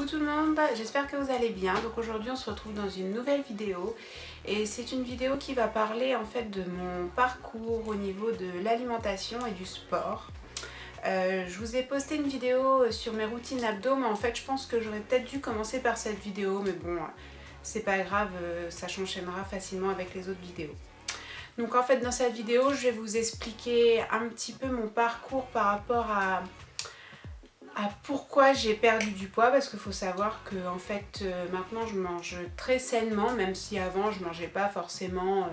Coucou tout le monde, j'espère que vous allez bien. Donc aujourd'hui on se retrouve dans une nouvelle vidéo et c'est une vidéo qui va parler en fait de mon parcours au niveau de l'alimentation et du sport. Je vous ai posté une vidéo sur mes routines abdos, mais en fait je pense que j'aurais peut-être dû commencer par cette vidéo, mais bon c'est pas grave, ça s'enchaînera facilement avec les autres vidéos. Donc en fait dans cette vidéo je vais vous expliquer un petit peu mon parcours par rapport à pourquoi j'ai perdu du poids, parce qu'il faut savoir que en fait maintenant je mange très sainement, même si avant je mangeais pas forcément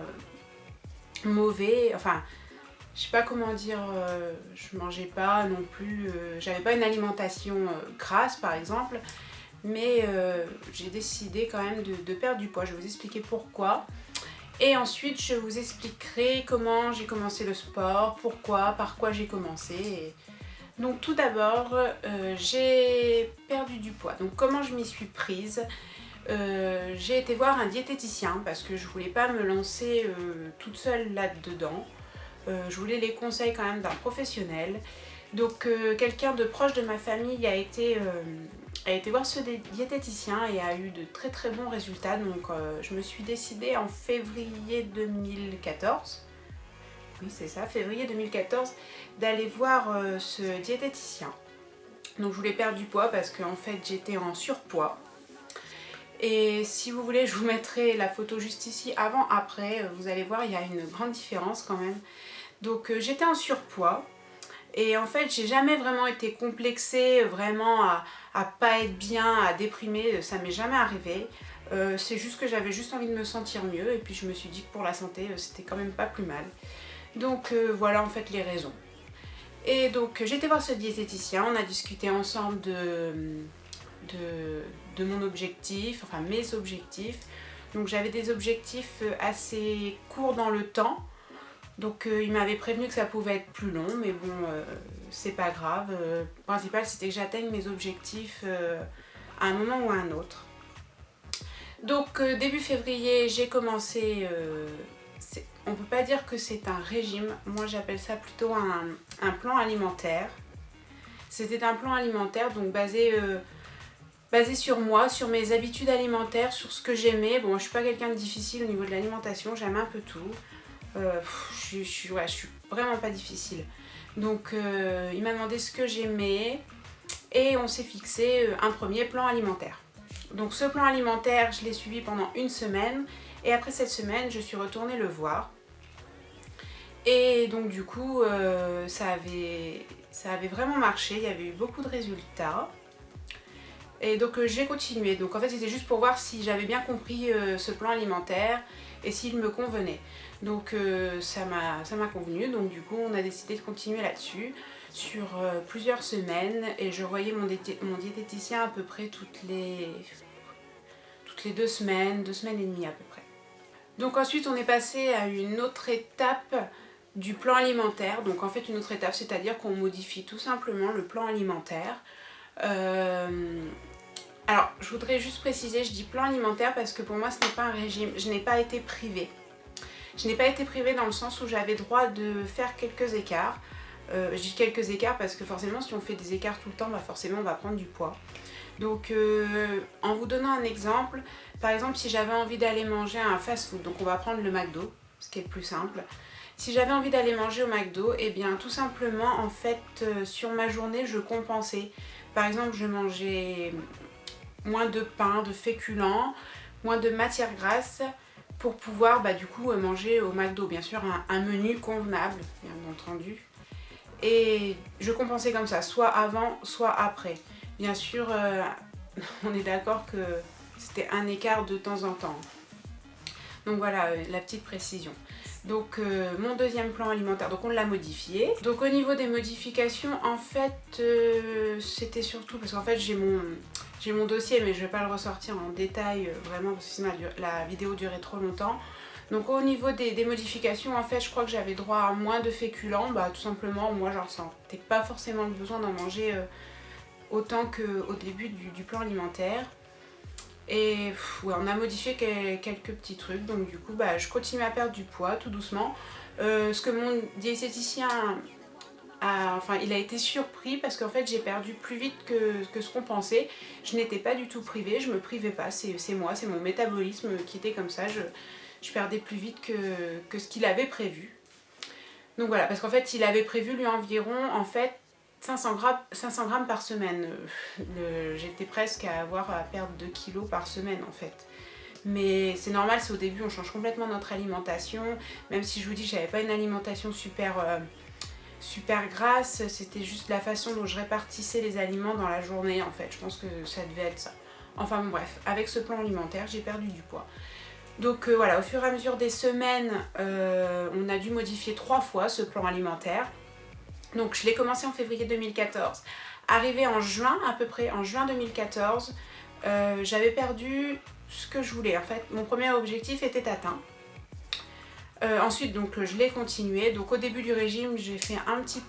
mauvais, enfin je sais pas comment dire, je mangeais pas non plus, j'avais pas une alimentation grasse par exemple, mais j'ai décidé quand même de perdre du poids. Je vais vous expliquer pourquoi. Et ensuite je vous expliquerai comment j'ai commencé le sport, pourquoi, par quoi j'ai commencé. Donc tout d'abord, j'ai perdu du poids. Donc comment je m'y suis prise, j'ai été voir un diététicien parce que je voulais pas me lancer toute seule là-dedans. Je voulais les conseils quand même d'un professionnel. Donc quelqu'un de proche de ma famille a été voir ce diététicien et a eu de très très bons résultats. Donc je me suis décidée en février 2014. Oui, c'est ça, février 2014, d'aller voir ce diététicien. Donc je voulais perdre du poids parce qu'en fait j'étais en surpoids. Et si vous voulez, je vous mettrai la photo juste ici, avant, après. Vous allez voir, il y a une grande différence quand même. Donc j'étais en surpoids. Et en fait, j'ai jamais vraiment été complexée, vraiment à pas être bien, à déprimer, ça m'est jamais arrivé. C'est juste que j'avais juste envie de me sentir mieux. Et puis je me suis dit que pour la santé, c'était quand même pas plus mal. Donc voilà en fait les raisons. Et donc j'ai été voir ce diététicien, on a discuté ensemble de mon objectif, enfin mes objectifs. Donc j'avais des objectifs assez courts dans le temps. Donc il m'avait prévenu que ça pouvait être plus long, mais bon, c'est pas grave. Le principal c'était que j'atteigne mes objectifs à un moment ou à un autre. Donc début février, j'ai commencé... on peut pas dire que c'est un régime, moi j'appelle ça plutôt un plan alimentaire. C'était un plan alimentaire donc basé sur moi, sur mes habitudes alimentaires, sur ce que j'aimais. Bon, je suis pas quelqu'un de difficile au niveau de l'alimentation, j'aime un peu tout. Je suis vraiment pas difficile. Donc il m'a demandé ce que j'aimais et on s'est fixé un premier plan alimentaire. Donc ce plan alimentaire, je l'ai suivi pendant une semaine et après cette semaine, je suis retournée le voir. Et donc du coup, ça avait vraiment marché, il y avait eu beaucoup de résultats. Et donc j'ai continué. Donc en fait c'était juste pour voir si j'avais bien compris ce plan alimentaire et s'il me convenait. Donc ça m'a convenu, donc du coup on a décidé de continuer là-dessus sur plusieurs semaines. Et je voyais mon diététicien à peu près toutes les 2 semaines, 2 semaines et demie à peu près. Donc ensuite on est passé à une autre étape du plan alimentaire. Donc en fait une autre étape, c'est-à-dire qu'on modifie tout simplement le plan alimentaire. Alors je voudrais juste préciser, je dis plan alimentaire parce que pour moi ce n'est pas un régime, je n'ai pas été privée. Je n'ai pas été privée dans le sens où j'avais droit de faire quelques écarts. Je dis quelques écarts parce que forcément si on fait des écarts tout le temps, bah forcément on va prendre du poids. Donc en vous donnant un exemple, par exemple si j'avais envie d'aller manger un fast-food, donc on va prendre le McDo, ce qui est le plus simple. Si j'avais envie d'aller manger au McDo, et bien tout simplement en fait sur ma journée je compensais. Par exemple je mangeais moins de pain, de féculents, moins de matières grasses pour pouvoir du coup manger au McDo. Bien sûr un menu convenable bien entendu. Et je compensais comme ça, soit avant, soit après. Bien sûr, on est d'accord que c'était un écart de temps en temps. Donc voilà, la petite précision. Donc mon deuxième plan alimentaire, donc on l'a modifié. Donc au niveau des modifications, en fait, c'était surtout parce qu'en fait j'ai mon dossier, mais je vais pas le ressortir en détail vraiment parce que sinon la vidéo durait trop longtemps. Donc au niveau des modifications, en fait je crois que j'avais droit à moins de féculents, tout simplement moi j'en ressentais pas forcément le besoin d'en manger autant qu'au début du plan alimentaire. Et ouais, on a modifié quelques petits trucs, donc du coup je continue à perdre du poids tout doucement. Ce que mon diététicien enfin il a été surpris parce qu'en fait j'ai perdu plus vite que ce qu'on pensait. Je n'étais pas du tout privée, je me privais pas, c'est moi, c'est mon métabolisme qui était comme ça, je perdais plus vite que ce qu'il avait prévu. Donc voilà, parce qu'en fait il avait prévu lui environ en fait 500 grammes par semaine. J'étais presque à perdre 2 kilos par semaine en fait. Mais c'est normal, c'est au début, on change complètement notre alimentation. Même si je vous dis que j'avais pas une alimentation super grasse, c'était juste la façon dont je répartissais les aliments dans la journée en fait. Je pense que ça devait être ça. Enfin bon bref, avec ce plan alimentaire, j'ai perdu du poids. Donc voilà, au fur et à mesure des semaines, on a dû modifier 3 fois ce plan alimentaire. Donc je l'ai commencé en février 2014. Arrivé en juin, à peu près en juin 2014, j'avais perdu ce que je voulais. En fait, mon premier objectif était atteint. Ensuite, donc je l'ai continué. Donc au début du régime, j'ai fait un petit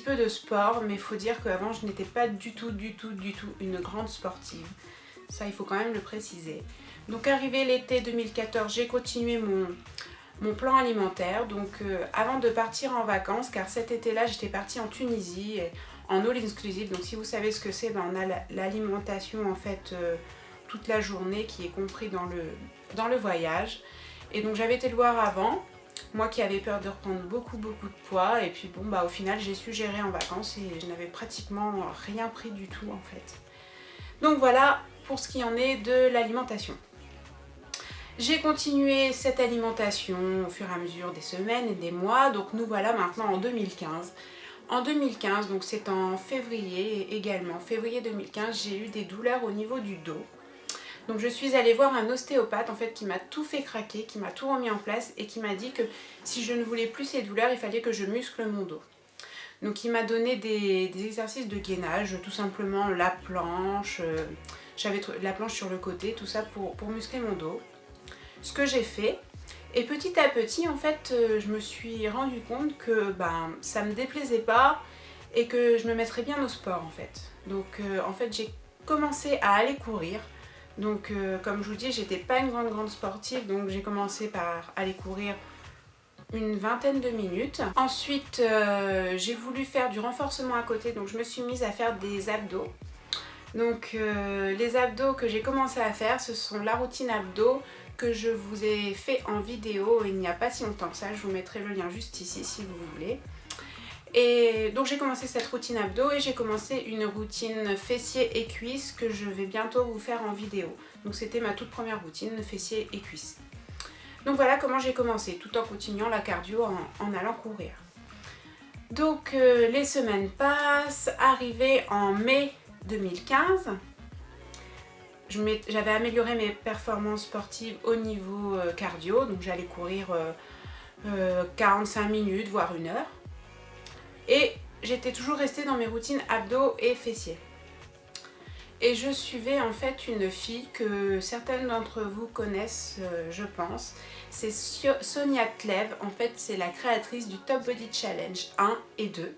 peu de sport, mais il faut dire qu'avant, je n'étais pas du tout une grande sportive. Ça, il faut quand même le préciser. Donc arrivé l'été 2014, j'ai continué mon plan alimentaire. Donc avant de partir en vacances, car cet été-là, j'étais partie en Tunisie, en all inclusive. Donc si vous savez ce que c'est, ben, on a l'alimentation en fait toute la journée qui est compris dans le voyage. Et donc j'avais été le voir avant, moi qui avais peur de reprendre beaucoup de poids. Et puis bon, bah au final j'ai su gérer en vacances et je n'avais pratiquement rien pris du tout en fait. Donc voilà pour ce qui en est de l'alimentation. J'ai continué cette alimentation au fur et à mesure des semaines et des mois. Donc nous voilà maintenant en 2015. En 2015, donc c'est en février également, février 2015, j'ai eu des douleurs au niveau du dos. Donc je suis allée voir un ostéopathe en fait qui m'a tout fait craquer, qui m'a tout remis en place et qui m'a dit que si je ne voulais plus ces douleurs, il fallait que je muscle mon dos. Donc il m'a donné des exercices de gainage, tout simplement la planche, j'avais la planche sur le côté, tout ça pour muscler mon dos. Ce que j'ai fait, et petit à petit en fait je me suis rendu compte que ça me déplaisait pas et que je me mettrais bien au sport en fait. Donc en fait j'ai commencé à aller courir. Donc comme je vous dis, j'étais pas une grande sportive, donc j'ai commencé par aller courir une vingtaine de minutes. Ensuite j'ai voulu faire du renforcement à côté, donc je me suis mise à faire des abdos. Donc les abdos que j'ai commencé à faire, ce sont la routine abdos que je vous ai fait en vidéo il n'y a pas si longtemps que ça. Je vous mettrai le lien juste ici si vous voulez. Et donc j'ai commencé cette routine abdos et j'ai commencé une routine fessiers et cuisses que je vais bientôt vous faire en vidéo. Donc c'était ma toute première routine fessiers et cuisses. Donc voilà comment j'ai commencé, tout en continuant la cardio en allant courir. Donc les semaines passent, arrivé en mai 2015, j'avais amélioré mes performances sportives au niveau cardio, donc j'allais courir 45 minutes voire 1 heure. Et j'étais toujours restée dans mes routines abdos et fessiers. Et je suivais en fait une fille que certaines d'entre vous connaissent, je pense. C'est Sonia Tlev, en fait c'est la créatrice du Top Body Challenge 1 et 2.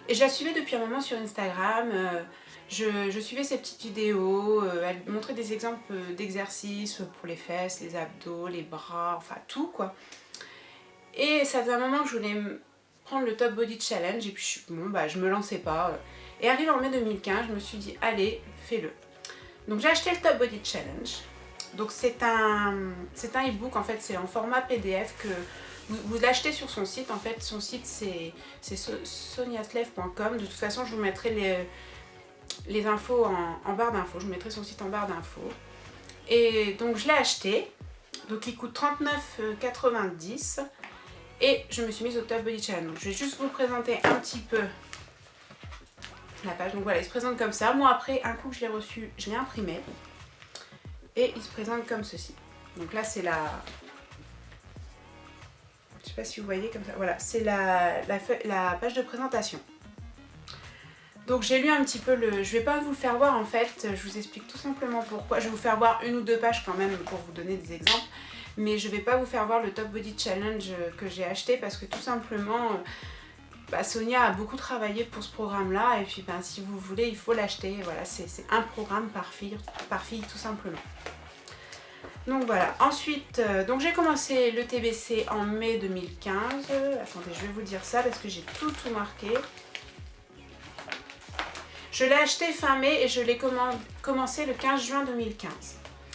Et je la suivais depuis un moment sur Instagram, je suivais ses petites vidéos, elle montrait des exemples d'exercices pour les fesses, les abdos, les bras, enfin tout quoi. Et ça faisait un moment que je voulais prendre le Top Body Challenge et puis bon bah je me lançais pas. Et arrivé en mai 2015, je me suis dit allez, fais-le. Donc j'ai acheté le Top Body Challenge. Donc c'est un e-book en fait, c'est en format PDF que vous l'achetez sur son site. En fait son site c'est soniatlev.com. De toute façon je vous mettrai les infos en barre d'infos. Je vous mettrai son site en barre d'infos. Et donc je l'ai acheté. Donc il coûte 39,90 €. Et je me suis mise au Top Body Challenge. Donc je vais juste vous présenter un petit peu la page. Donc voilà, il se présente comme ça. Moi après, un coup que je l'ai reçu, je l'ai imprimé. Et il se présente comme ceci. Donc là c'est la... Je sais pas si vous voyez comme ça. Voilà, c'est la page de présentation. Donc j'ai lu un petit peu le... Je vais pas vous le faire voir en fait. Je vous explique tout simplement pourquoi. Je vais vous faire voir 1 ou 2 pages quand même pour vous donner des exemples. Mais je vais pas vous faire voir le Top Body Challenge que j'ai acheté parce que tout simplement Sonia a beaucoup travaillé pour ce programme là et puis si vous voulez il faut l'acheter. Voilà, c'est un programme par fille tout simplement. Donc voilà, ensuite, donc j'ai commencé le TBC en mai 2015. Attendez, je vais vous dire ça parce que j'ai tout marqué. Je l'ai acheté fin mai et je l'ai commencé le 15 juin 2015.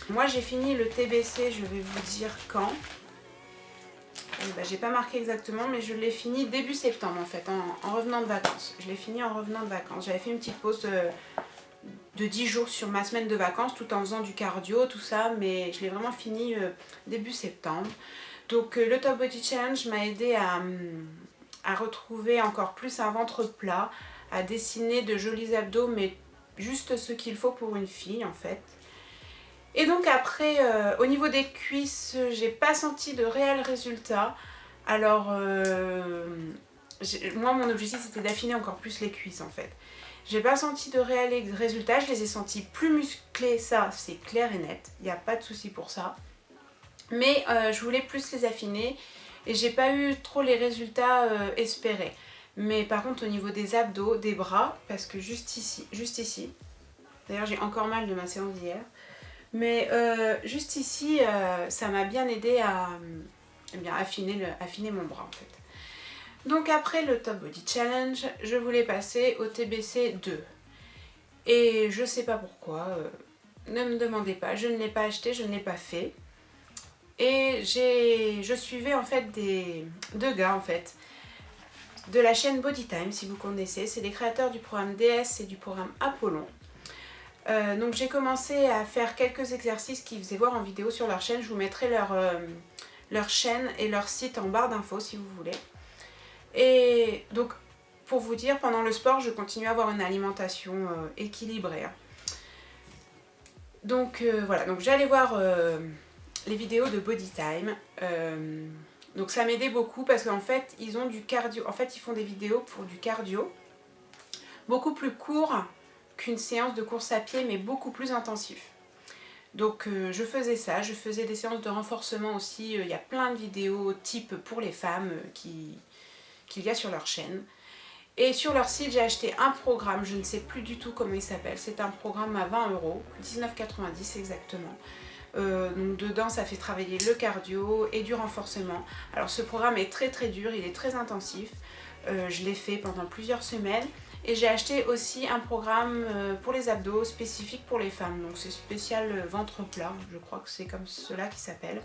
Moi j'ai fini le TBC, je vais vous dire quand. J'ai pas marqué exactement, mais je l'ai fini début septembre en fait, en revenant de vacances. Je l'ai fini en revenant de vacances. J'avais fait une petite pause de 10 jours sur ma semaine de vacances tout en faisant du cardio, tout ça, mais je l'ai vraiment fini début septembre. Donc le Top Body Challenge m'a aidé à retrouver encore plus un ventre plat, à dessiner de jolis abdos, mais juste ce qu'il faut pour une fille en fait. Et donc après, au niveau des cuisses, j'ai pas senti de réels résultats. Alors, moi mon objectif c'était d'affiner encore plus les cuisses en fait. J'ai pas senti de réels résultats, je les ai sentis plus musclés, ça c'est clair et net, il n'y a pas de souci pour ça. Mais je voulais plus les affiner et j'ai pas eu trop les résultats espérés. Mais par contre au niveau des abdos, des bras, parce que juste ici, d'ailleurs j'ai encore mal de ma séance d'hier, mais juste ici ça m'a bien aidé à affiner mon bras en fait. Donc après le Top Body Challenge, je voulais passer au TBC 2. Et je sais pas pourquoi, ne me demandez pas, je ne l'ai pas acheté, je ne l'ai pas fait. Et je suivais en fait deux gars en fait, de la chaîne Bodytime si vous connaissez, c'est les créateurs du programme DS et du programme Apollon. Donc j'ai commencé à faire quelques exercices qu'ils faisaient voir en vidéo sur leur chaîne, je vous mettrai leur chaîne et leur site en barre d'infos si vous voulez. Et donc pour vous dire, pendant le sport je continue à avoir une alimentation équilibrée. Donc voilà, donc j'allais voir les vidéos de Bodytime. Donc ça m'aidait beaucoup parce qu'en fait ils ont du cardio, en fait ils font des vidéos pour du cardio beaucoup plus court qu'une séance de course à pied mais beaucoup plus intensif. Donc je faisais ça, je faisais des séances de renforcement aussi, il y a plein de vidéos type pour les femmes qu'il y a sur leur chaîne. Et sur leur site j'ai acheté un programme, je ne sais plus du tout comment il s'appelle, c'est un programme à 20 €, 19,90 exactement. Donc dedans ça fait travailler le cardio et du renforcement. Alors ce programme est très dur, il est très intensif, je l'ai fait pendant plusieurs semaines. Et j'ai acheté aussi un programme pour les abdos spécifique pour les femmes, donc c'est spécial ventre plat, je crois que c'est comme cela qui s'appelle.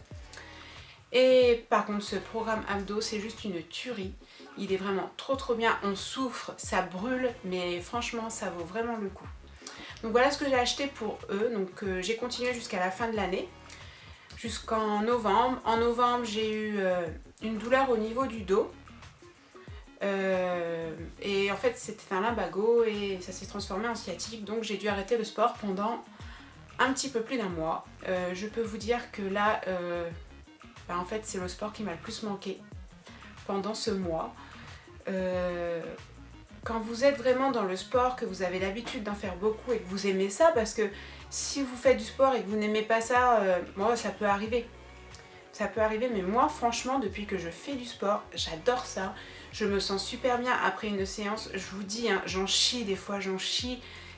Et par contre ce programme abdos c'est juste une tuerie, il est vraiment trop bien, on souffre, ça brûle, mais franchement ça vaut vraiment le coup. Donc voilà ce que j'ai acheté pour eux, donc j'ai continué jusqu'à la fin de l'année, jusqu'en novembre. En novembre j'ai eu une douleur au niveau du dos. Et en fait c'était un lumbago et ça s'est transformé en sciatique, donc j'ai dû arrêter le sport pendant un petit peu plus d'un mois. Je peux vous dire que là en fait c'est le sport qui m'a le plus manqué pendant ce mois. Quand vous êtes vraiment dans le sport, que vous avez l'habitude d'en faire beaucoup et que vous aimez ça, parce que si vous faites du sport et que vous n'aimez pas ça, moi ça peut arriver. Ça peut arriver, mais moi franchement depuis que je fais du sport, j'adore ça. Je me sens super bien après une séance, je vous dis, hein, j'en chie des fois,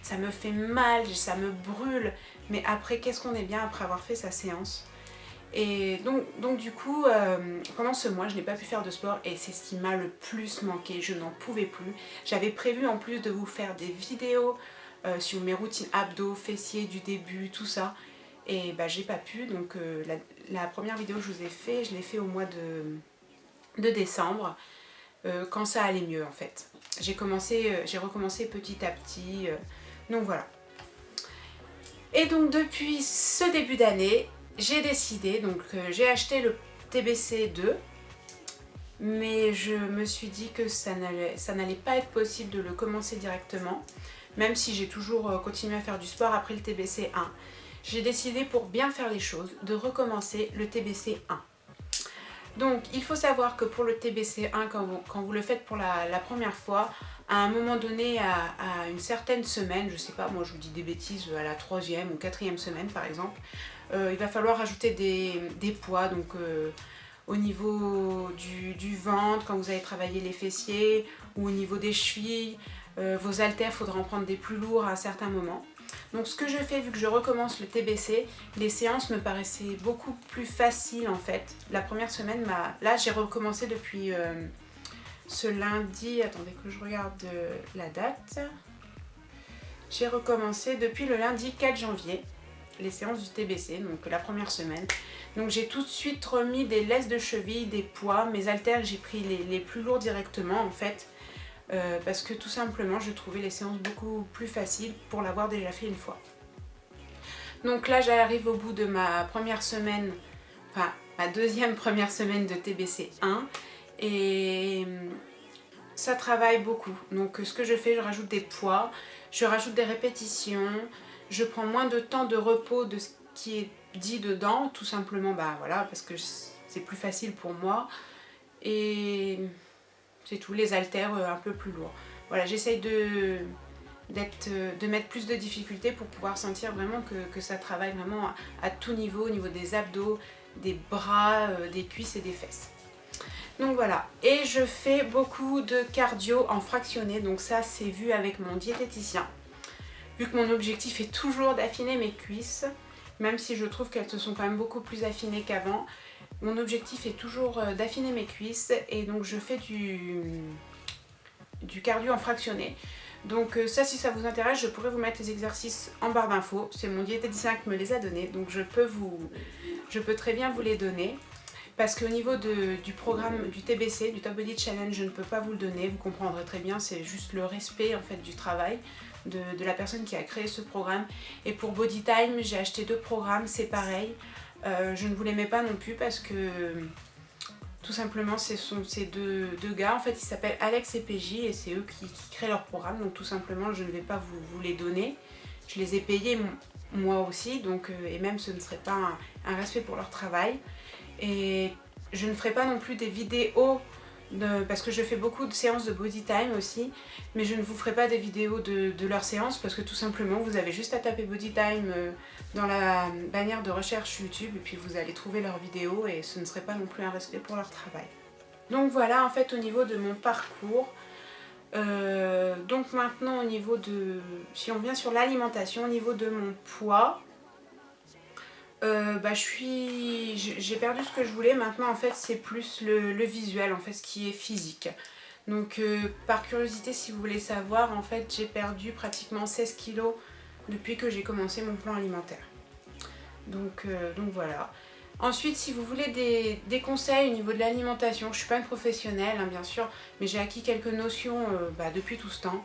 ça me fait mal, ça me brûle. Mais après, qu'est-ce qu'on est bien après avoir fait sa séance. Et donc du coup, pendant ce mois, je n'ai pas pu faire de sport et c'est ce qui m'a le plus manqué, je n'en pouvais plus. J'avais prévu en plus de vous faire des vidéos sur mes routines abdos, fessiers du début, tout ça. Et bah j'ai pas pu, donc la première vidéo que je vous ai fait, je l'ai fait au mois de décembre, quand ça allait mieux en fait. J'ai recommencé petit à petit, donc voilà. Et donc depuis ce début d'année, j'ai décidé, donc j'ai acheté le TBC 2, mais je me suis dit que ça n'allait pas être possible de le commencer directement, même si j'ai toujours continué à faire du sport après le TBC 1. J'ai décidé, pour bien faire les choses, de recommencer le TBC 1. Donc il faut savoir que pour le TBC 1, quand vous le faites pour la première fois, à un moment donné, à une certaine semaine, je sais pas, moi je vous dis des bêtises, à la 3e ou 4e semaine par exemple, il va falloir rajouter des poids, donc au niveau du ventre, quand vous allez travailler les fessiers, ou au niveau des chevilles, vos haltères, il faudra en prendre des plus lourds à un certain moment. Donc ce que je fais, vu que je recommence le TBC, les séances me paraissaient beaucoup plus faciles en fait. La première semaine, là j'ai recommencé depuis ce lundi, attendez que je regarde la date. J'ai recommencé depuis le lundi 4 janvier, les séances du TBC, donc la première semaine. Donc j'ai tout de suite remis des laisses de cheville, des poids, mes haltères, j'ai pris les plus lourds directement en fait. Parce que tout simplement je trouvais les séances beaucoup plus faciles pour l'avoir déjà fait une fois. Donc là j'arrive au bout de ma première semaine, enfin ma deuxième première semaine de TBC 1 et ça travaille beaucoup. Donc ce que je fais, je rajoute des poids, je rajoute des répétitions, je prends moins de temps de repos de ce qui est dit dedans, tout simplement voilà, parce que c'est plus facile pour moi et c'est tout, les haltères un peu plus lourds. Voilà, j'essaye de mettre plus de difficultés pour pouvoir sentir vraiment que ça travaille vraiment à tout niveau, au niveau des abdos, des bras, des cuisses et des fesses. Donc voilà, et je fais beaucoup de cardio en fractionné, donc ça c'est vu avec mon diététicien. Vu que mon objectif est toujours d'affiner mes cuisses, même si je trouve qu'elles se sont quand même beaucoup plus affinées qu'avant, mon objectif est toujours d'affiner mes cuisses et donc je fais du cardio en fractionné. Donc ça, si ça vous intéresse, je pourrais vous mettre les exercices en barre d'infos. C'est mon diététicien qui me les a donnés, donc je peux très bien vous les donner. Parce qu'au niveau du programme du TBC, du Top Body Challenge, je ne peux pas vous le donner, vous comprendrez très bien, c'est juste le respect en fait du travail de la personne qui a créé ce programme. Et pour Body Time, j'ai acheté 2 programmes, c'est pareil. Je ne vous les mets pas non plus parce que tout simplement ce sont ces deux gars, en fait ils s'appellent Alex et PJ et c'est eux qui créent leur programme, donc tout simplement je ne vais pas vous les donner. Je les ai payés moi aussi, donc, et même ce ne serait pas un respect pour leur travail. Et je ne ferai pas non plus des vidéos parce que je fais beaucoup de séances de Body Time aussi, mais je ne vous ferai pas des vidéos de leurs séances parce que tout simplement vous avez juste à taper Body Time dans la bannière de recherche YouTube et puis vous allez trouver leurs vidéos et ce ne serait pas non plus un respect pour leur travail. Donc voilà en fait au niveau de mon parcours. Donc maintenant au niveau de, si on vient sur l'alimentation, au niveau de mon poids, j'ai perdu ce que je voulais. Maintenant en fait c'est plus le visuel, en fait ce qui est physique. Donc par curiosité, si vous voulez savoir, en fait j'ai perdu pratiquement 16 kilos depuis que j'ai commencé mon plan alimentaire. Donc voilà. Ensuite, si vous voulez des conseils au niveau de l'alimentation, je ne suis pas une professionnelle bien sûr, mais j'ai acquis quelques notions depuis tout ce temps.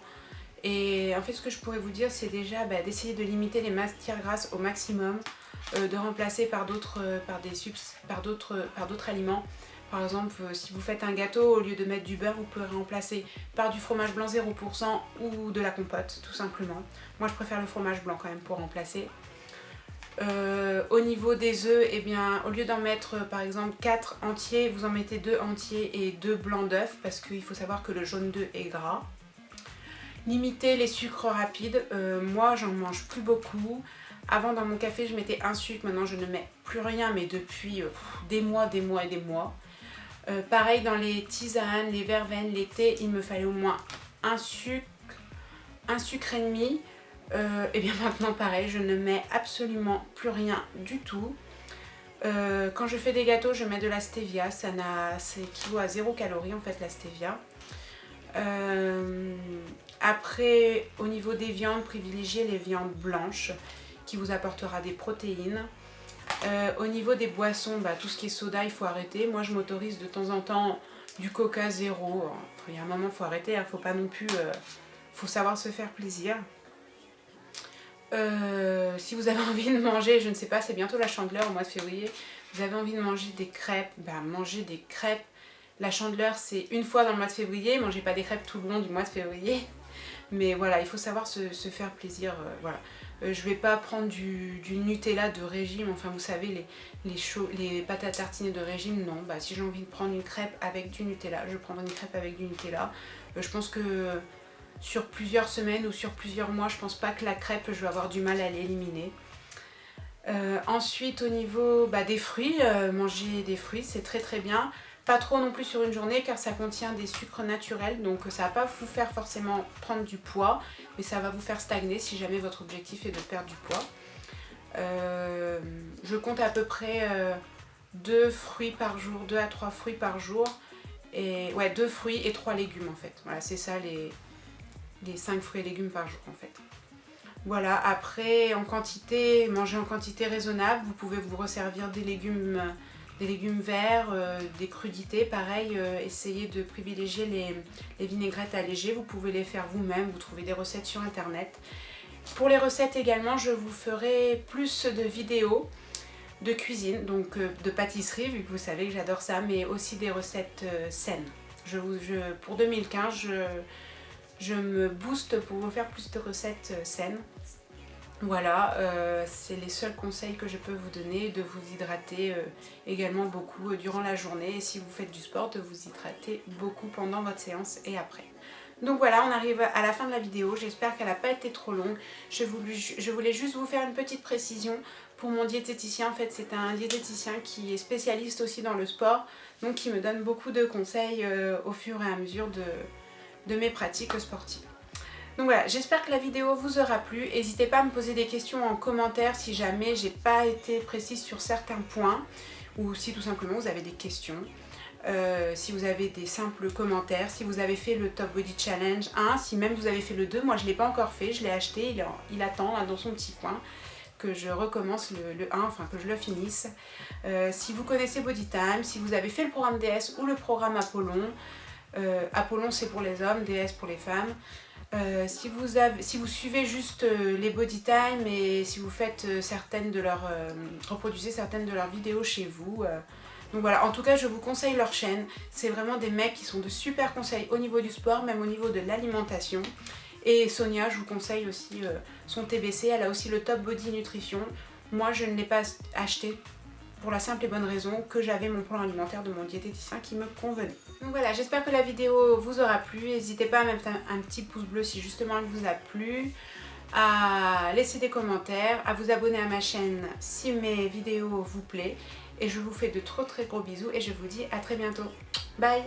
Et en fait ce que je pourrais vous dire, c'est déjà d'essayer de limiter les matières grasses au maximum, de remplacer par d'autres aliments. Par exemple, si vous faites un gâteau, au lieu de mettre du beurre, vous pouvez remplacer par du fromage blanc 0% ou de la compote, tout simplement. Moi je préfère le fromage blanc quand même pour remplacer. Au niveau des œufs, eh bien, au lieu d'en mettre par exemple 4 entiers, vous en mettez 2 entiers et 2 blancs d'œufs parce qu'il faut savoir que le jaune d'œuf est gras. Limiter les sucres rapides, moi j'en mange plus beaucoup. Avant dans mon café je mettais un sucre, maintenant je ne mets plus rien mais depuis des mois et des mois. Pareil dans les tisanes, les verveines, les thés, il me fallait au moins un sucre et demi. Et bien maintenant pareil, je ne mets absolument plus rien du tout. Quand je fais des gâteaux, je mets de la stevia, c'est équivaut à 0 calories en fait la stevia. Après, au niveau des viandes, privilégiez les viandes blanches qui vous apportera des protéines. Au niveau des boissons, tout ce qui est soda, il faut arrêter. Moi, je m'autorise de temps en temps du coca zéro. Il y a un moment, il faut arrêter, faut pas non plus... faut savoir se faire plaisir. Si vous avez envie de manger, je ne sais pas, c'est bientôt la Chandeleur au mois de février, vous avez envie de manger des crêpes, mangez des crêpes. La Chandeleur c'est une fois dans le mois de février, mangez pas des crêpes tout le long du mois de février. Mais voilà, il faut savoir se faire plaisir, voilà. Je vais pas prendre du Nutella de régime, enfin vous savez les pâtes à tartiner de régime, non. Si j'ai envie de prendre une crêpe avec du Nutella, je prendrai une crêpe avec du Nutella. Je pense que sur plusieurs semaines ou sur plusieurs mois, je pense pas que la crêpe, je vais avoir du mal à l'éliminer. Ensuite au niveau des fruits, manger des fruits c'est très très bien. Pas trop non plus sur une journée car ça contient des sucres naturels, donc ça va pas vous faire forcément prendre du poids, mais ça va vous faire stagner si jamais votre objectif est de perdre du poids. Je compte à peu près 2 fruits par jour, 2 à 3 fruits par jour. Et ouais, 2 fruits et 3 légumes en fait. Voilà, c'est ça les 5 fruits et légumes par jour en fait. Voilà, après en quantité, manger en quantité raisonnable, vous pouvez vous resservir des légumes verts, des crudités, pareil, essayez de privilégier les vinaigrettes allégées, vous pouvez les faire vous-même, vous trouvez des recettes sur internet. Pour les recettes également, je vous ferai plus de vidéos de cuisine, donc de pâtisserie, vu que vous savez que j'adore ça, mais aussi des recettes saines. Pour 2015, je me booste pour vous faire plus de recettes saines. Voilà, c'est les seuls conseils que je peux vous donner, de vous hydrater également beaucoup durant la journée, et si vous faites du sport, de vous hydrater beaucoup pendant votre séance et après. Donc voilà, on arrive à la fin de la vidéo, j'espère qu'elle n'a pas été trop longue. Je voulais juste vous faire une petite précision pour mon diététicien. En fait, c'est un diététicien qui est spécialiste aussi dans le sport, donc qui me donne beaucoup de conseils au fur et à mesure de mes pratiques sportives. Donc voilà, j'espère que la vidéo vous aura plu. N'hésitez pas à me poser des questions en commentaire si jamais j'ai pas été précise sur certains points, ou si tout simplement vous avez des questions. Si vous avez des simples commentaires, si vous avez fait le Top Body Challenge 1, si même vous avez fait le 2, moi je ne l'ai pas encore fait, je l'ai acheté, il attend là, dans son petit coin, que je recommence le 1, enfin que je le finisse. Si vous connaissez Body Time, si vous avez fait le programme DS ou le programme Apollon, Apollon c'est pour les hommes, DS pour les femmes. Si vous suivez juste les Body Time et si vous faites reproduisez certaines de leurs vidéos chez vous. Donc voilà, en tout cas je vous conseille leur chaîne. C'est vraiment des mecs qui sont de super conseils au niveau du sport, même au niveau de l'alimentation. Et Sonia, je vous conseille aussi son TBC, elle a aussi le Top Body Nutrition. Moi je ne l'ai pas acheté pour la simple et bonne raison que j'avais mon plan alimentaire de mon diététicien qui me convenait. Donc voilà, j'espère que la vidéo vous aura plu. N'hésitez pas à mettre un petit pouce bleu si justement elle vous a plu, à laisser des commentaires, à vous abonner à ma chaîne si mes vidéos vous plaisent. Et je vous fais de très gros bisous et je vous dis à très bientôt. Bye!